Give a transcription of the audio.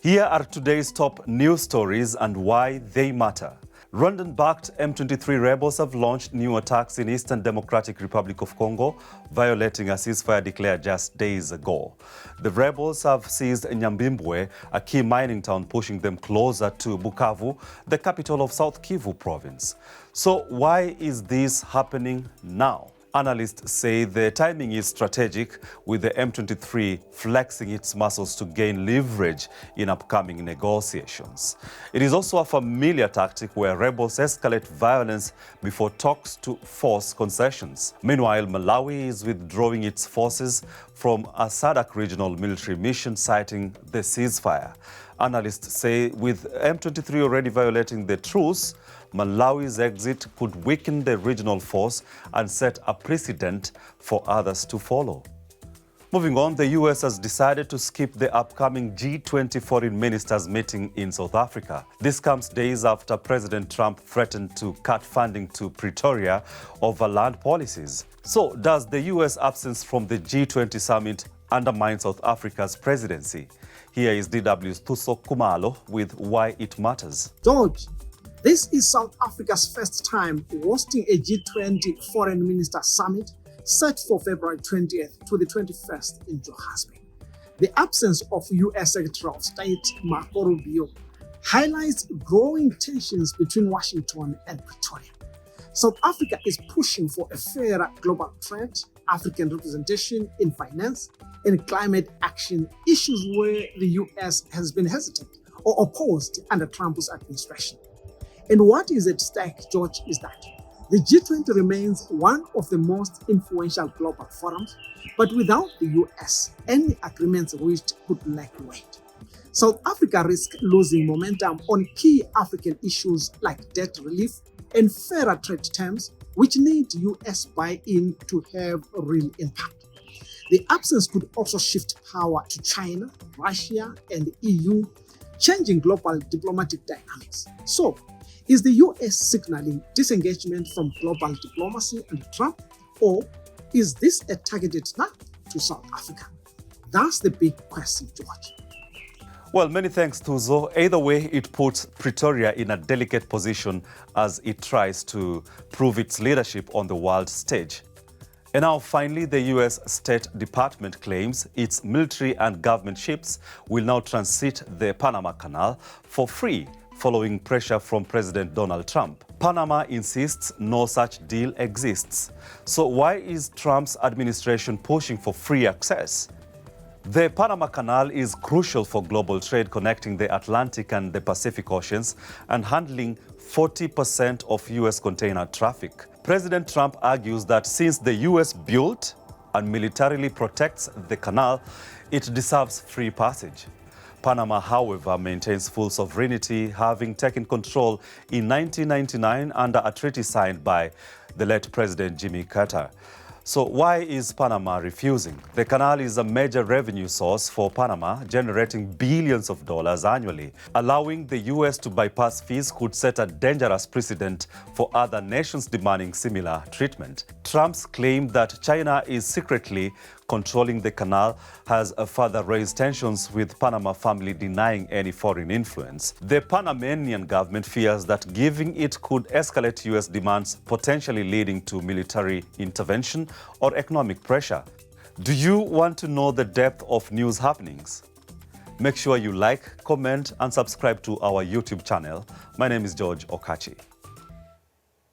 Here are today's top news stories and why they matter. Rwandan-backed M23 rebels have launched new attacks in Eastern Democratic Republic of Congo, violating a ceasefire declared just days ago. The rebels have seized Nyabibwe, a key mining town, pushing them closer to Bukavu, the capital of South Kivu province. So why is this happening now? Analysts say the timing is strategic, with the M23 flexing its muscles to gain leverage in upcoming negotiations. It is also a familiar tactic where rebels escalate violence before talks to force concessions. Meanwhile, Malawi is withdrawing its forces from a SADC regional military mission, citing the ceasefire. Analysts say with M23 already violating the truce, Malawi's exit could weaken the regional force and set a precedent for others to follow. Moving on, the US has decided to skip the upcoming G20 foreign ministers meeting in South Africa. This comes days after President Trump threatened to cut funding to Pretoria over land policies. So, does the US absence from the G20 summit undermine South Africa's presidency? Here is DW's Thuso Kumalo with why it matters. George, this is South Africa's first time hosting a G20 Foreign Minister Summit set for February 20th to the 21st in Johannesburg. The absence of U.S. Secretary of State Marco Rubio highlights growing tensions between Washington and Pretoria. South Africa is pushing for a fairer global trade, African representation in finance, and climate action, issues where the U.S. has been hesitant or opposed under Trump's administration. And what is at stake, George, is that the G20 remains one of the most influential global forums, but without the US, any agreements reached could lack weight. South Africa risks losing momentum on key African issues like debt relief and fairer trade terms, which need US buy-in to have real impact. The absence could also shift power to China, Russia, and EU, changing global diplomatic dynamics. So, is the US signaling disengagement from global diplomacy under Trump, or is this a targeted snap to South Africa? That's the big question, George. Well, many thanks, Thuso. Either way, it puts Pretoria in a delicate position as it tries to prove its leadership on the world stage. And now, finally, the U.S. State Department claims its military and government ships will now transit the Panama Canal for free, following pressure from President Donald Trump. Panama insists no such deal exists. So why is Trump's administration pushing for free access? The Panama Canal is crucial for global trade, connecting the Atlantic and the Pacific Oceans and handling 40% of U.S. container traffic. President Trump argues that since the U.S. built and militarily protects the canal, it deserves free passage. Panama, however, maintains full sovereignty, having taken control in 1999 under a treaty signed by the late President Jimmy Carter. So why is Panama refusing? The canal is a major revenue source for Panama, generating billions of dollars annually. Allowing the U.S. to bypass fees could set a dangerous precedent for other nations demanding similar treatment. Trump's claim that China is secretly controlling the canal has further raised tensions, with Panama family denying any foreign influence. The Panamanian government fears that giving it could escalate U.S. demands, potentially leading to military intervention or economic pressure. Do you want to know the depth of news happenings? Make sure you like, comment, and subscribe to our YouTube channel. My name is George Okachi.